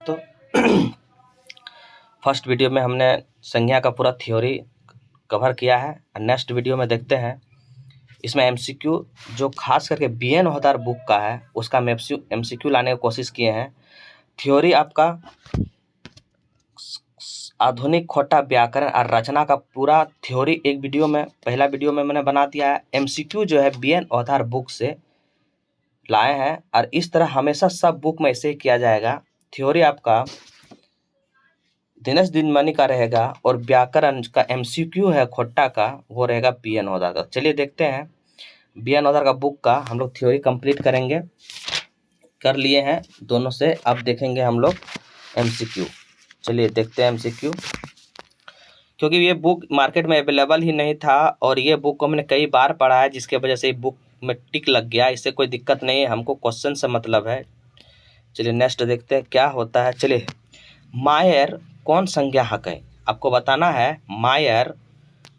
तो first video में हमने संज्ञा का पूरा थ्योरी कवर किया है। नेक्स्ट वीडियो में देखते हैं इसमें एमसीक्यू जो खास करके बीएन होदार बुक का है उसका हम एमसीक्यू लाने की कोशिश किए हैं। थ्योरी आपका आधुनिक खोटा व्याकरण और रचना का पूरा थ्योरी एक वीडियो में पहला वीडियो में मैंने बना दिया है। एमसीक्यू जो है बीएन होदार बुक से लाए हैं और इस तरह हमेशा सब बुक में ऐसे ही किया जाएगा। थ्योरी आपका दिनेश दिनमणि का रहेगा और व्याकरण का एमसीक्यू है खोट्टा का वो रहेगा बीएन होदार का। चलिए देखते हैं बीएन होदार का बुक का हम लोग थ्योरी कंप्लीट करेंगे। कर लिए हैं दोनों से, अब देखेंगे हम लोग एमसीक्यू। चलिए देखते हैं एमसीक्यू। क्योंकि ये बुक मार्केट में अवेलेबल ही नहीं था और ये बुक को हमने कई बार पढ़ा है जिसके वजह से बुक में टिक लग गया। इससे कोई दिक्कत नहीं है, हमको क्वेश्चन से मतलब है। चलिए नेक्स्ट देखते हैं क्या होता है। चलिए मायर कौन संज्ञा हक है, आपको बताना है मायर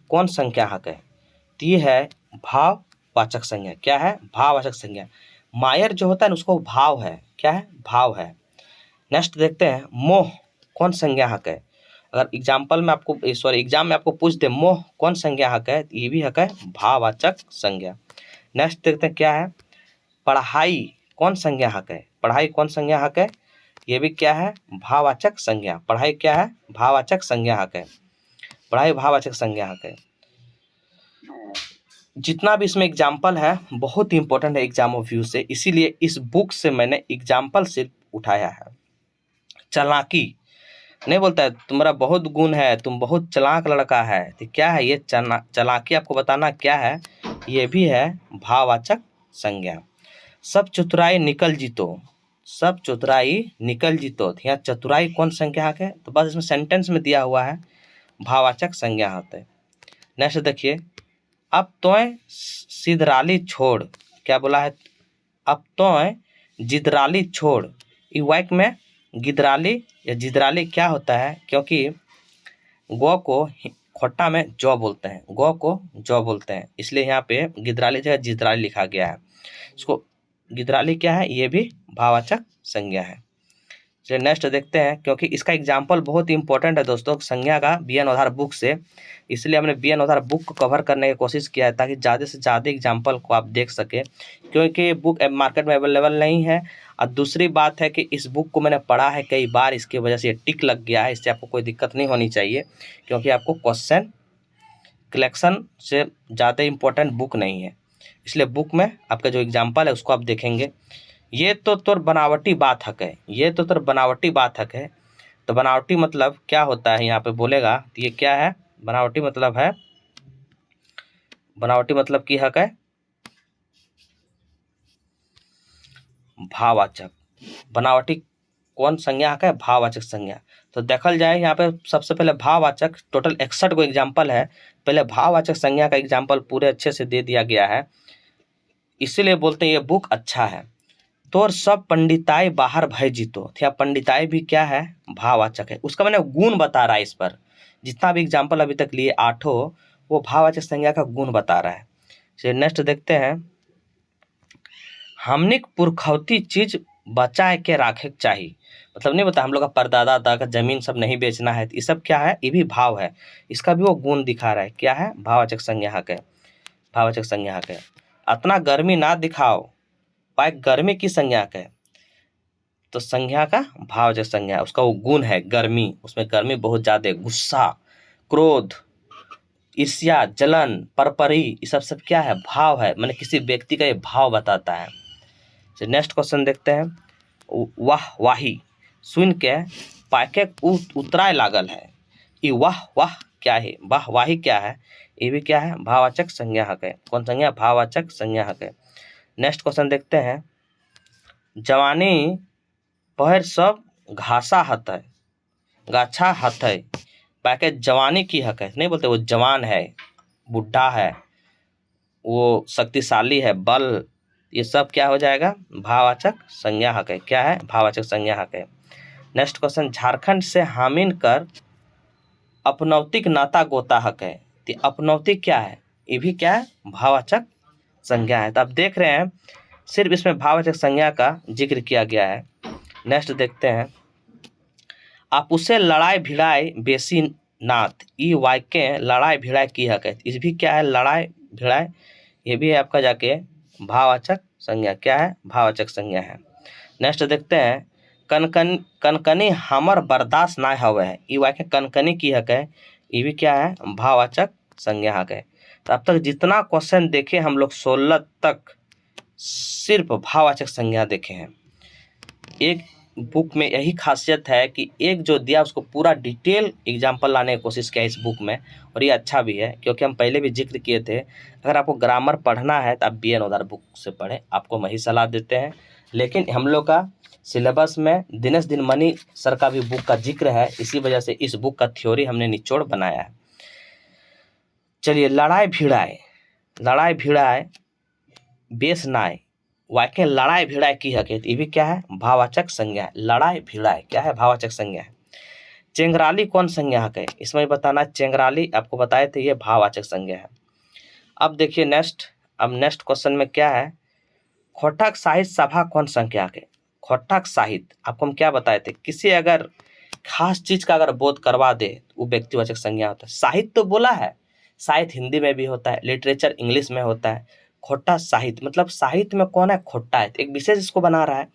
कौन संज्ञा हक है। तो ये है भाववाचक संज्ञा। क्या है? भाववाचक संज्ञा। मायर जो होता है उसको भाव है। क्या है? भाव है। नेक्स्ट देखते हैं मोह कौन संज्ञा हक है। अगर एग्जाम्पल में आपको एग्जाम में आपको पूछ दे मोह कौन संज्ञा हक है, ये भी हक है भाववाचक संज्ञा। नेक्स्ट देखते हैं क्या है पढ़ाई कौन संज्ञा हक है। पढ़ाई कौन संज्ञा हक है, ये भी क्या है भाववाचक संज्ञा। पढ़ाई क्या है? भाववाचक संज्ञा हक है। पढ़ाई भाववाचक संज्ञा हक है। जितना भी इसमें एग्जाम्पल है बहुत इंपॉर्टेंट है एग्जाम ऑफ व्यू से, इसीलिए इस बुक से मैंने एग्जाम्पल सिर्फ उठाया है। चालाकी नहीं बोलता है तुम्हारा बहुत गुण है, तुम बहुत चालाक लड़का है, तो क्या है ये चालाकी आपको बताना क्या है, ये भी है भाववाचक संज्ञा। सब चतुराई निकल जीतो, सब चतुराई निकल जीतो, यहाँ चतुराई कौन संज्ञा है, तो बस इसमें सेंटेंस में दिया हुआ है भाववाचक संज्ञा होता है। नेक्स्ट देखिए अब तोय सिधराली छोड़, क्या बोला है अब तोय जिदराली छोड़। ई वाक्य में गिदराली या जिदराली क्या होता है, क्योंकि गौ को खोट्टा में जौ बोलते हैं, गौ को जौ बोलते हैं, इसलिए यहाँ पे गिदराली जगह जिदराली लिखा गया है। इसको गिदराली क्या है, ये भी भाववाचक संज्ञा है। चलिए नेक्स्ट देखते हैं, क्योंकि इसका एग्जाम्पल बहुत इंपॉर्टेंट है दोस्तों संज्ञा का बीएन होदार बुक से, इसलिए हमने बीएन होदार बुक को कवर करने की कोशिश किया है ताकि ज़्यादा से ज़्यादा एग्जाम्पल को आप देख सकें, क्योंकि बुक मार्केट में अवेलेबल नहीं है। और दूसरी बात है कि इस बुक को मैंने पढ़ा है कई बार, इसकी वजह से ये टिक लग गया है। इससे आपको कोई दिक्कत नहीं होनी चाहिए, क्योंकि आपको क्वेश्चन कलेक्शन से ज़्यादा इम्पोर्टेंट बुक नहीं है, इसलिए बुक में आपका जो एग्जाम्पल है उसको आप देखेंगे। ये तो तोर बनावटी बात हक है, ये तो तोर बनावटी बात हक है। तो बनावटी मतलब क्या होता है यहाँ पे बोलेगा, तो ये क्या है बनावटी मतलब है, बनावटी मतलब की हक है भाववाचक। बनावटी कौन संज्ञा हक है, भाववाचक संज्ञा। तो देखल जाए यहाँ पे सबसे पहले भाववाचक टोटल 61 को एग्जाम्पल है, पहले भाववाचक संज्ञा का एग्जाम्पल पूरे अच्छे से दे दिया गया है, इसीलिए बोलते हैं ये बुक अच्छा है। तोर सब पंडिताई बाहर भय जीतो, या पंडिताई भी क्या है भाववाचक है, उसका मैंने गुण बता रहा है। इस पर जितना भी एग्जाम्पल अभी तक लिए 8 वो भाववाचक संज्ञा का गुण बता रहा है। चलिए नेक्स्ट देखते हैं हमनिक पुरखौती चीज बचाए के राखे चाहिए, मतलब नहीं बता हम लोग का परदादा दादा का जमीन सब नहीं बेचना है, ये सब क्या है, ये भी भाव है, इसका भी वो गुण दिखा रहा है। क्या है भाववाचक संज्ञा हक है, भाववाचक संज्ञा हक है। अतना गर्मी ना दिखाओ पाए, गर्मी की संज्ञा है, तो संज्ञा का भाववाचक संज्ञा, उसका वो गुण है गर्मी, उसमें गर्मी बहुत ज्यादा, गुस्सा क्रोध ईर्ष्या जलन परपरी, ये सब क्या है भाव है, मैंने किसी व्यक्ति का ये भाव बताता है। नेक्स्ट क्वेश्चन देखते हैं वाह वाही सुन के पाके उतराय लागल है। ये वाह वाह क्या है, वाह वाही क्या है, ये भी क्या है भाववाचक संज्ञा हक है। कौन संज्ञा, भाववाचक संज्ञा हक है। नेक्स्ट क्वेश्चन देखते हैं जवानी पहर सब घासा हत है, गाछा हत है, पाके जवानी की हक है, नहीं बोलते वो जवान है, बुढ़ा है, वो शक्तिशाली है, बल, ये सब क्या हो जाएगा भाववाचक संज्ञा हक है। क्या है भाववाचक संज्ञा हक है। नेक्स्ट क्वेश्चन झारखंड से हामिन कर अपनौतिक नाता गोता हक है, तो अपनौतिक क्या है, ये भी क्या है भाववाचक संज्ञा है। तो आप देख रहे हैं सिर्फ इसमें भाववाचक संज्ञा का जिक्र किया गया है। नेक्स्ट देखते हैं आप उसे लड़ाई भिड़ाई बेसी नाथ, ई वाक्य लड़ाई भिड़ाई की हक है। इस भी क्या है, लड़ाई भिड़ाई, ये भी है आपका जाके भाववाचक संज्ञा। क्या है, भाववाचक संज्ञा है। नेक्स्ट देखते हैं, कनकनी हमर बर्दाश्त ना हवे है, ई वाक्य कनकनी की हक है, ये भी क्या है, भाववाचक संज्ञा हक है। तो अब तक जितना क्वेश्चन देखे हम लोग 16 तक सिर्फ भाववाचक संज्ञा देखे हैं। एक बुक में यही खासियत है कि एक जो दिया उसको पूरा डिटेल एग्जाम्पल लाने की कोशिश किया इस बुक में, और ये अच्छा भी है क्योंकि हम पहले भी जिक्र किए थे, अगर आपको ग्रामर पढ़ना है तो आप बी एन ओदार बुक से पढ़ें, आपको वही सलाह देते हैं। लेकिन हम लोग का सिलेबस में दिनेश दिनमणि सर का भी बुक का जिक्र है, इसी वजह से इस बुक का थ्योरी हमने निचोड़ बनाया है। चलिए, लड़ाई भिड़ाए बेस नाय, वाक्य लड़ाई भिड़ाई की हकीकत, ये भी क्या है, भाववाचक संज्ञा है। लड़ाई भिड़ाई क्या है, भाववाचक संज्ञा है। चेंगराली कौन संज्ञा हक है, इसमें बताना, चेंगराली आपको बताए थे ये भाववाचक संज्ञा है। अब देखिए नेक्स्ट क्वेश्चन में क्या है, खोटक साहित्य सभा कौन संज्ञा हक है। खोटक साहित्य आपको हम क्या बताए थे, किसी अगर खास चीज का अगर बोध करवा दे वो व्यक्तिवाचक संज्ञा होता है। साहित्य तो बोला है, साहित्य हिंदी में भी होता है, लिटरेचर इंग्लिश में होता है। खोटा साहित्य मतलब साहित्य में कौन है, खोटा है, एक विशेष इसको बना रहा है,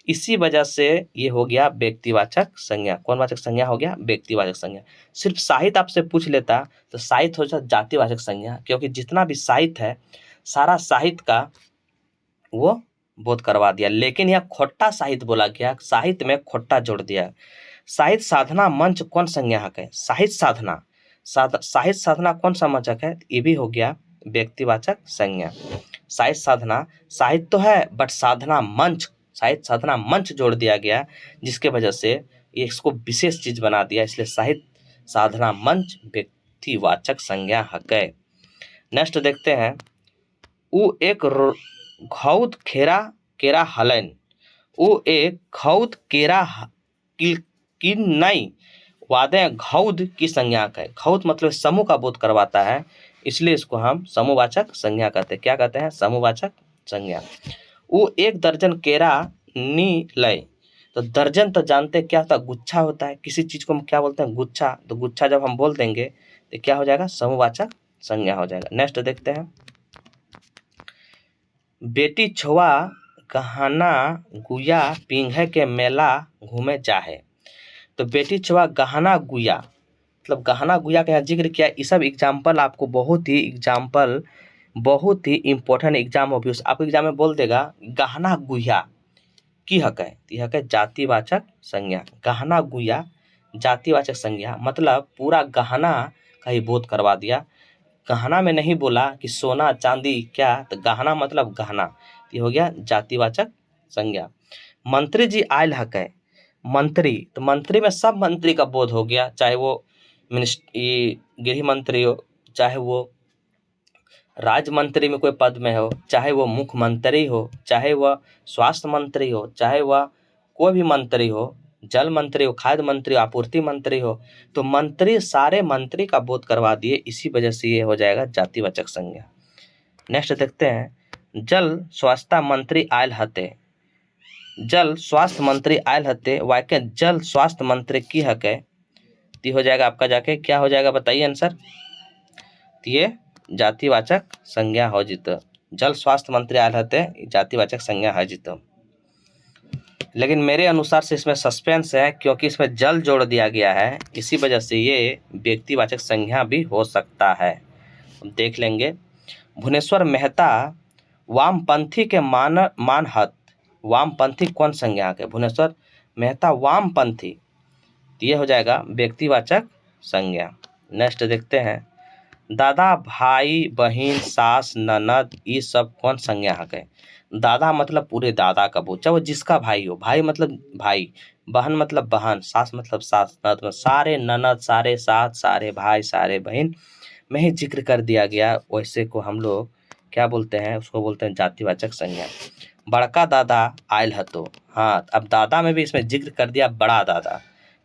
इसी वजह से ये हो गया व्यक्तिवाचक संज्ञा। कौन वाचक संज्ञा हो गया, व्यक्तिवाचक संज्ञा। सिर्फ साहित्य आपसे पूछ लेता तो साहित्य हो जाता जातिवाचक संज्ञा, क्योंकि जितना भी साहित्य है सारा साहित्य का वो बोध करवा दिया। लेकिन यहाँ खोटा साहित्य बोला गया, साहित्य में खोटा जोड़ दिया। साहित्य साधना मंच कौन संज्ञा हक है, साहित्य साधना कौन सा मंचक है, ये भी हो गया व्यक्तिवाचक संज्ञा। साहित्य साधना, साहित्य तो है बट साधना मंच, साहित्य साधना मंच जोड़ दिया गया, जिसके वजह से ये इसको विशेष चीज बना दिया, इसलिए साहित्य साधना मंच व्यक्तिवाचक संज्ञा हक है। नेक्स्ट देखते हैं, उ एक घौद खेरा केरा हलन, उ एक घौद केरा की नहीं, वादे घौद की संज्ञा है। घौद मतलब समूह का बोध करवाता है, इसलिए इसको हम समूहवाचक संज्ञा कहते हैं। क्या कहते हैं, समूहवाचक संज्ञा। वो एक दर्जन केरा नी लय, तो दर्जन तो जानते हैं क्या होता है, गुच्छा होता है, किसी चीज को हम क्या बोलते हैं, गुच्छा। तो गुच्छा जब हम बोल देंगे तो क्या हो जाएगा, समूहवाचक संज्ञा हो जाएगा। नेक्स्ट देखते हैं, बेटी छुआ गहना गुया पिंघे के मेला घूमे जाहे, तो बेटी छुआ गहना गुया मतलब गहना गुया का यहाँ जिक्र किया। ये सब एग्जाम्पल आपको बहुत ही इंपॉर्टेंट एग्जाम ऑब्वियस आपको एग्जाम में बोल देगा, गहना गुया की हक है, यह हक है जातिवाचक संज्ञा। गहना गुया जातिवाचक संज्ञा मतलब पूरा गहना का ही बोध करवा दिया। गहना में नहीं बोला कि सोना चांदी क्या, तो गहना मतलब गहना, ये हो गया जातिवाचक संज्ञा। मंत्री जी आयल हक है, मंत्री तो मंत्री में सब मंत्री का बोध हो गया, चाहे वो गृह मंत्री हो, चाहे वो राज्य मंत्री में कोई पद में हो, चाहे वो मुख्यमंत्री हो, चाहे वह स्वास्थ्य मंत्री हो, चाहे वह कोई भी मंत्री हो, जल मंत्री हो, खाद्य मंत्री हो, आपूर्ति मंत्री हो, तो मंत्री सारे मंत्री का बोध करवा दिए, इसी वजह से ये हो जाएगा जातिवाचक संज्ञा। नेक्स्ट देखते हैं, जल स्वास्थ्य मंत्री आयल हते, जल स्वास्थ्य मंत्री आयल हते, वाक्य जल स्वास्थ्य मंत्री की हक है, तो हो जाएगा आपका जाके क्या हो जाएगा बताइए आंसर, तो ये जातिवाचक संज्ञा हो जित। जल स्वास्थ्य मंत्री आयल हते जातिवाचक संज्ञा है जित। लेकिन मेरे अनुसार से इसमें सस्पेंस है, क्योंकि इसमें जल जोड़ दिया गया है, इसी वजह से ये व्यक्तिवाचक संज्ञा भी हो सकता है। देख लेंगे। भुवनेश्वर मेहता वामपंथी के मानहत, वामपंथी कौन संज्ञा है, भुवनेश्वर मेहता वामपंथी, ये हो जाएगा व्यक्तिवाचक संज्ञा। नेक्स्ट देखते हैं, दादा भाई बहन सास ननद ये सब कौन संज्ञा है। दादा मतलब पूरे दादा का बोझ, चाहे वो जिसका भाई हो, भाई मतलब भाई, बहन मतलब बहन, सास मतलब सास, ननद मतलब सारे ननद, सारे सास, सारे भाई, सारे बहन में ही जिक्र कर दिया गया, वैसे को हम लोग क्या बोलते हैं, उसको बोलते हैं जातिवाचक संज्ञा। बड़का दादा आयल हतो, हाँ अब दादा में भी इसमें जिक्र कर दिया बड़ा दादा,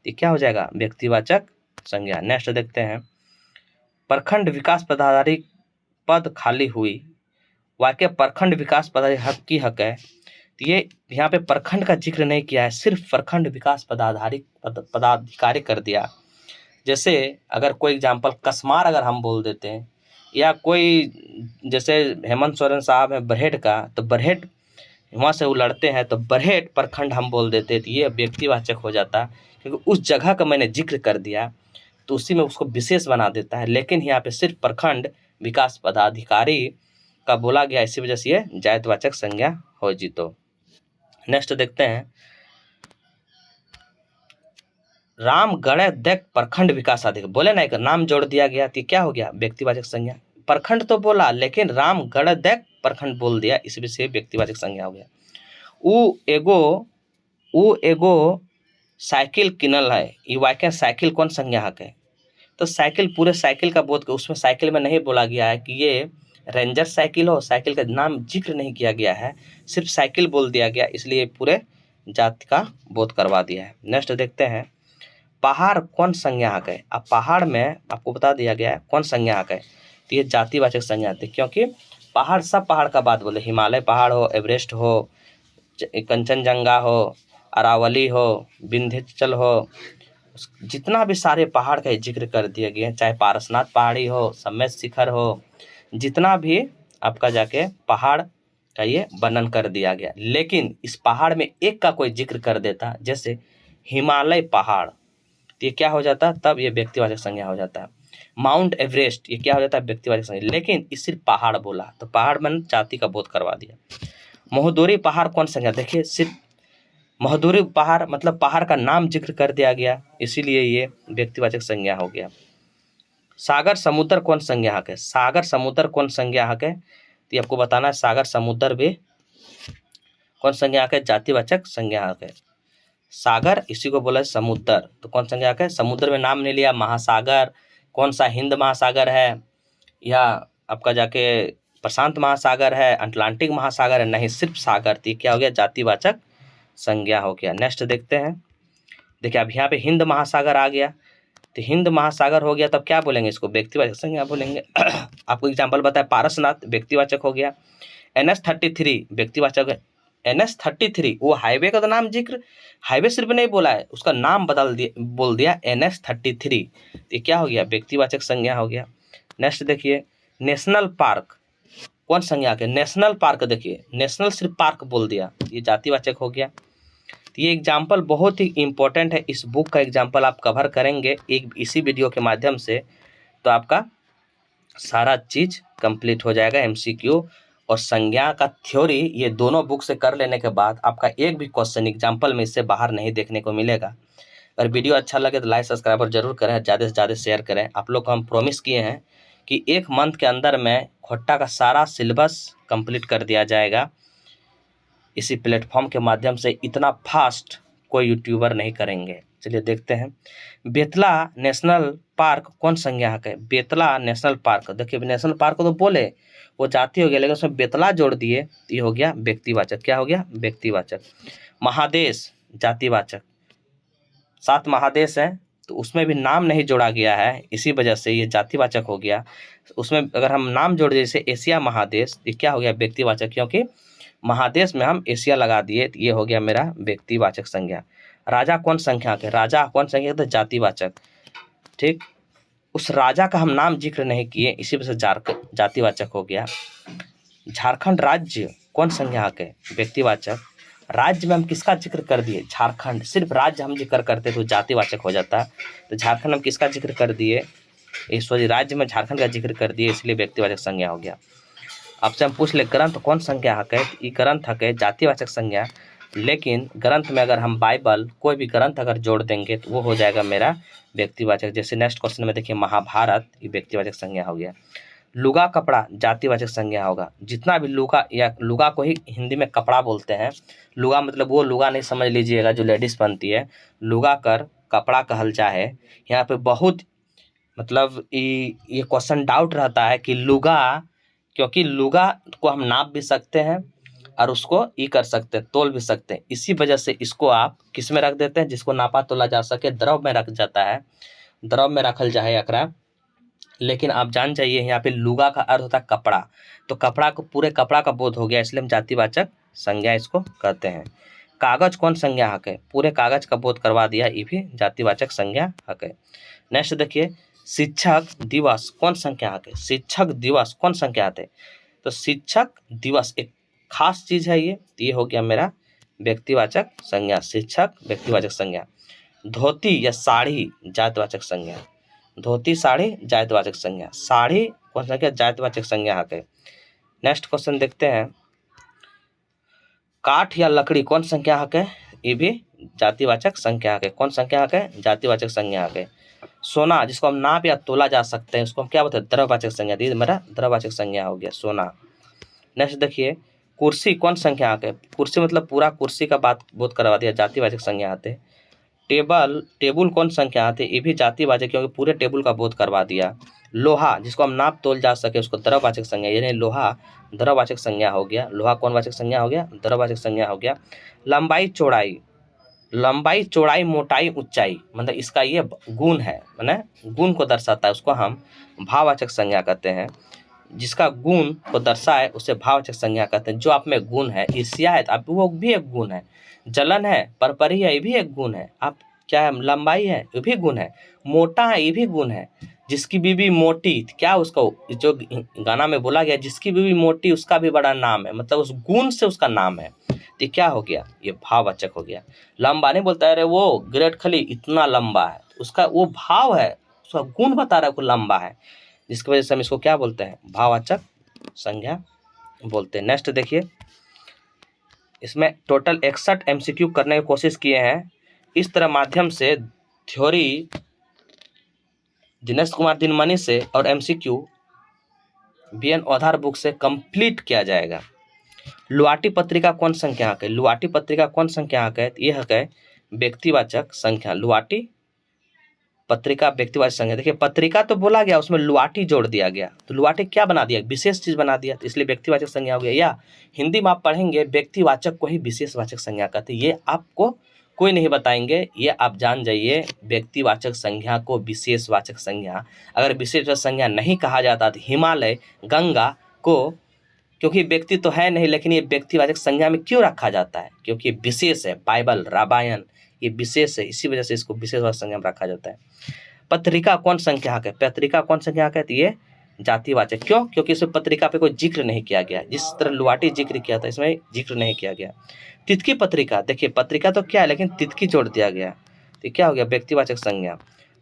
ये क्या हो जाएगा व्यक्तिवाचक संज्ञा। नेक्स्ट देखते हैं, प्रखंड विकास पदाधिकारी पद खाली हुई, वाक्य प्रखंड विकास पदाधिकारी हक की हक है, तो ये यहाँ पे प्रखंड का जिक्र नहीं किया है, सिर्फ प्रखंड विकास पदाधिकारी कर दिया। जैसे अगर कोई एग्जाम्पल कसमार अगर हम बोल देते हैं, या कोई जैसे हेमंत सोरेन साहब है बरहेट का, तो बरहेट वहाँ से वो लड़ते हैं तो बरहेट प्रखंड हम बोल देते, तो ये व्यक्तिवाचक हो जाता, क्योंकि उस जगह का मैंने जिक्र कर दिया तो उसी में उसको विशेष बना देता है। लेकिन यहाँ पे सिर्फ प्रखंड विकास पदाधिकारी का बोला गया, इसी वजह से ये जातिवाचक संज्ञा हो जी। तो नेक्स्ट देखते हैं, रामगढ़ देख प्रखंड विकास अधिकारी, बोले ना एक नाम जोड़ दिया गया तो क्या हो गया, व्यक्तिवाचक संज्ञा। प्रखंड तो बोला लेकिन रामगढ़ देख प्रखंड बोल दिया, इस वजह से व्यक्तिवाचक संज्ञा हो गया। उ एगो साइकिल किनल है, ई वाक्य साइकिल कौन संज्ञा है, तो साइकिल पूरे साइकिल का बोध, उसमें साइकिल में नहीं बोला गया है कि ये रेंजर साइकिल हो, साइकिल का नाम जिक्र नहीं किया गया है, सिर्फ साइकिल बोल दिया गया, इसलिए पूरे जाति का बोध करवा दिया है। नेक्स्ट देखते हैं, पहाड़ कौन संज्ञाहक है। अब पहाड़ में आपको बता दिया गया है कौन संज्ञाहक है, तो ये जातिवाचक संज्ञा आती है, क्योंकि पहाड़ सब पहाड़ का बात बोले, हिमालय पहाड़ हो, एवरेस्ट हो, कंचनजंगा हो, अरावली हो, विंध्याचल हो, जितना भी सारे पहाड़ का जिक्र कर दिए गए, चाहे पारसनाथ पहाड़ी हो, सम्मेद शिखर हो, जितना भी आपका जाके पहाड़ का ये वर्णन कर दिया गया। लेकिन इस पहाड़ में एक का कोई जिक्र कर देता, जैसे हिमालय पहाड़, तो ये क्या हो जाता, तब ये व्यक्तिवाचक संज्ञा हो जाता है। माउंट एवरेस्ट, ये क्या हो जाता है, व्यक्तिवाचक संज्ञा। लेकिन इस सिर्फ पहाड़ बोला तो पहाड़ में जाति का बोध करवा दिया। महोदरी पहाड़ कौन संज्ञा, देखिए सिर्फ महोदरी पहाड़ मतलब पहाड़ का नाम जिक्र कर दिया गया, इसीलिए ये व्यक्तिवाचक संज्ञा हो गया। सागर समुद्र कौन संज्ञाहक है, सागर समुद्र कौन संज्ञाहक है, तो आपको बताना है सागर समुद्र भी कौन संज्ञाहक है, जातिवाचक संज्ञाहक है। सागर इसी को बोला है समुद्र, तो कौन संज्ञाहक है, समुद्र में नाम नहीं लिया, महासागर कौन सा, हिंद महासागर है या आपका जाके प्रशांत महासागर है, अटलांटिक महासागर है, नहीं सिर्फ सागर, तो क्या हो गया, जातिवाचक संज्ञा हो गया। नेक्स्ट देखते हैं, देखिए अब यहाँ पे हिंद महासागर आ गया, तो हिंद महासागर हो गया, तब क्या बोलेंगे, इसको व्यक्तिवाचक संज्ञा बोलेंगे। आपको एग्जांपल बताया, पारसनाथ व्यक्तिवाचक हो गया। NH33 व्यक्तिवाचक है, NH33 वो हाईवे का तो नाम जिक्र, हाईवे सिर्फ नहीं बोला है, उसका नाम बोल दिया NH33, ये क्या हो गया, व्यक्तिवाचक संज्ञा हो गया। नेक्स्ट देखिए, नेशनल पार्क कौन संज्ञा के, नेशनल पार्क, देखिए नेशनल सिर्फ पार्क बोल दिया, ये जातिवाचक हो गया। ये एग्जाम्पल बहुत ही इम्पोर्टेंट है, इस बुक का एग्जाम्पल आप कवर करेंगे एक इसी वीडियो के माध्यम से, तो आपका सारा चीज कंप्लीट हो जाएगा। MCQ और संज्ञा का थ्योरी ये दोनों बुक से कर लेने के बाद आपका एक भी क्वेश्चन एग्जाम्पल में इससे बाहर नहीं देखने को मिलेगा। अगर वीडियो अच्छा लगे तो लाइक सब्सक्राइब और जरूर करें, ज़्यादा से ज़्यादा शेयर करें। आप लोग को हम प्रॉमिस किए हैं कि 1 मंथ के अंदर में खोट्टा का सारा सिलेबस कंप्लीट कर दिया जाएगा। इसी प्लेटफॉर्म के माध्यम से इतना फास्ट कोई यूट्यूबर नहीं करेंगे। चलिए देखते हैं, बेतला नेशनल पार्क कौन संज्ञाहक है, बेतला नेशनल पार्क, देखिए नेशनल पार्क तो बोले वो जाति हो गया, लेकिन उसमें बेतला जोड़ दिए तो ये हो गया व्यक्तिवाचक, क्या हो गया, व्यक्तिवाचक। महादेश जातिवाचक, 7 महादेश हैं तो उसमें भी नाम नहीं जोड़ा गया है, इसी वजह से ये जातिवाचक हो गया। उसमें अगर हम नाम जोड़ दिए जैसे एशिया महादेश, ये क्या हो गया, व्यक्तिवाचक, क्योंकि महादेश में हम एशिया लगा दिए, ये हो गया मेरा व्यक्तिवाचक संज्ञा। राजा कौन संख्या के, राजा कौन संख्या के, जातिवाचक, ठीक, उस राजा का हम नाम जिक्र नहीं किए, इसी वजह से जातिवाचक हो गया। झारखंड राज्य कौन संज्ञा के, व्यक्तिवाचक, राज्य में हम किसका जिक्र कर दिए, झारखंड, सिर्फ राज्य हम जिक्र करते तो जातिवाचक हो जाता, तो झारखंड हम किसका जिक्र कर दिए, सॉरी राज्य में झारखंड का जिक्र कर दिए, इसलिए व्यक्तिवाचक संज्ञा हो गया। आपसे हम पूछ ले ग्रंथ कौन संज्ञा है, ये ग्रंथ है जातिवाचक संज्ञा, लेकिन ग्रंथ में अगर हम बाइबल कोई भी ग्रंथ अगर जोड़ देंगे तो वो हो जाएगा मेरा व्यक्तिवाचक। जैसे नेक्स्ट क्वेश्चन में देखिए महाभारत, ये व्यक्तिवाचक संज्ञा हो गया। लुगा कपड़ा जातिवाचक संज्ञा होगा, जितना भी लुगा, या लुगा को ही हिंदी में कपड़ा बोलते हैं, लुगा मतलब वो लुगा नहीं समझ लीजिएगा जो लेडीज पहनती है, लुगा कर कपड़ा कहल चाहे। यहाँ पे बहुत मतलब ये क्वेश्चन डाउट रहता है कि लुगा, क्योंकि लुगा को हम नाप भी सकते हैं और उसको कर सकते हैं, तोल भी सकते हैं, इसी वजह से इसको आप किस में रख देते हैं, जिसको नापा तोला जा सके, द्रव में रख जाता है, द्रव में रखल जाए एकरा। लेकिन आप जान जाइए यहाँ पे लुगा का अर्थ होता है कपड़ा, तो कपड़ा को पूरे कपड़ा का बोध हो गया, इसलिए हम जातिवाचक संज्ञा इसको कहते हैं। कागज कौन संज्ञा हक है, पूरे कागज का बोध करवा दिया, ये भी जातिवाचक संज्ञा हक है। नेक्स्ट देखिए, शिक्षक दिवस कौन संज्ञा हक है, शिक्षक दिवस कौन संज्ञा हक है, तो शिक्षक दिवस एक खास चीज है, ये हो गया मेरा व्यक्तिवाचक संज्ञा, शिक्षक व्यक्तिवाचक संज्ञा। धोती या साड़ी जातिवाचक संज्ञा, धोती साड़ी जातिवाचक संज्ञा, साड़ी कौन संज्ञा, जातिवाचक संज्ञा हक है। नेक्स्ट क्वेश्चन देखते हैं, काठ या लकड़ी कौन संज्ञा हक है, ये भी जातिवाचक संज्ञा हक है। कौन संज्ञा हक है, जातिवाचक संज्ञा हक है। सोना जिसको हम नाप या तोला जा सकते हैं उसको हम क्या बोलते हैं, द्रव्यवाचक संज्ञा, ये मेरा द्रव्यवाचक संज्ञा हो गया सोना। नेक्स्ट देखिए, कुर्सी कौन संज्ञा हक है, कुर्सी मतलब पूरा कुर्सी का बात बोध करवा दिया, जातिवाचक संज्ञा आते। टेबुल कौन संख्या आते, ये भी जातिवाचक क्योंकि पूरे टेबुल का बोध करवा दिया। लोहा जिसको हम नाप तोल जा सके उसको द्रव्यवाचक संज्ञा, यानी लोहा द्रव्यवाचक संज्ञा हो गया, लोहा कौन वाचक संज्ञा हो गया, द्रव्यवाचक संज्ञा हो गया। लंबाई चौड़ाई मोटाई ऊंचाई मतलब इसका ये गुण है, माने गुण को दर्शाता है, उसको हम भाववाचक संज्ञा कहते हैं। जिसका गुण को दर्शाए उसे भाववाचक संज्ञा कहते हैं। जो आप में गुण है, ईर्ष्या है आप वो भी एक गुण है, जलन है परपरी है ये भी एक गुण है, आप क्या है लंबाई है ये भी गुण है, मोटा है ये भी गुण है। जिसकी बीवी मोटी, क्या उसको जो गाना में बोला गया, जिसकी बीवी मोटी उसका भी बड़ा नाम है, मतलब उस गुण से उसका नाम है, ये क्या हो गया, ये भाववाचक हो गया। लंबा नहीं बोलता है अरे वो ग्रेट खली इतना लंबा है, उसका वो भाव है, उसका गुण बता रहा है वो लंबा है, जिसकी वजह से हम इसको क्या बोलते हैं, भाववाचक संज्ञा बोलते हैं। नेक्स्ट देखिए, इसमें टोटल 61 MCQ करने की कोशिश किए हैं। इस तरह माध्यम से थ्योरी दिनेश कुमार दिनमणि से और MCQ BN औधार बुक से कंप्लीट किया जाएगा। लुआटी पत्रिका कौन संख्या हक है, लुआटी पत्रिका कौन संख्या हक है, ये हक है व्यक्तिवाचक संख्या। लुआटी पत्रिका व्यक्तिवाचक संज्ञा। देखिए पत्रिका तो बोला गया, उसमें लुआटी जोड़ दिया गया, तो लुआटी क्या बना दिया, विशेष चीज बना दिया, तो इसलिए व्यक्तिवाचक संज्ञा हो गया। या हिंदी में आप पढ़ेंगे व्यक्तिवाचक को ही विशेषवाचक संज्ञा कहते हैं, ये आपको कोई नहीं बताएंगे, ये आप जान जाइए व्यक्तिवाचक संज्ञा को विशेषवाचक संज्ञा। अगर विशेषवाचक संज्ञा नहीं कहा जाता तो हिमालय गंगा को, क्योंकि व्यक्ति तो है नहीं लेकिन ये व्यक्तिवाचक संज्ञा में क्यों रखा जाता है, क्योंकि विशेष है, बाइबल रामायण ये विशेष है, इसी वजह से इसको विशेषवाचक संज्ञा में रखा जाता है। पत्रिका कौन संख्या हक है, पत्रिका कौन संख्या हक है, तो ये जातिवाचक। क्यों, क्योंकि इसमें पत्रिका पे कोई जिक्र नहीं किया गया, जिस तरह लुआटी जिक्र किया था इसमें जिक्र नहीं किया गया। तितकी पत्रिका, देखिए पत्रिका तो क्या है लेकिन तितकी जोड़ दिया गया, तो क्या हो गया व्यक्तिवाचक संज्ञा।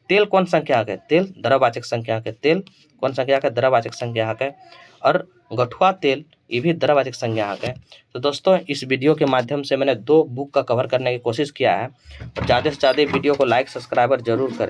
तेल कौन संख्या हक है, तेल द्रव्यवाचक संज्ञा हक है, तेल कौन संख्या हक है, द्रव्यवाचक संज्ञा हक है। और गठुआ तेल ये भी द्रव्यवाचक संज्ञा हक है। तो दोस्तों इस वीडियो के माध्यम से मैंने 2 बुक का कवर करने की कोशिश किया है, ज़्यादा से ज़्यादा वीडियो को लाइक सब्सक्राइबर जरूर करें।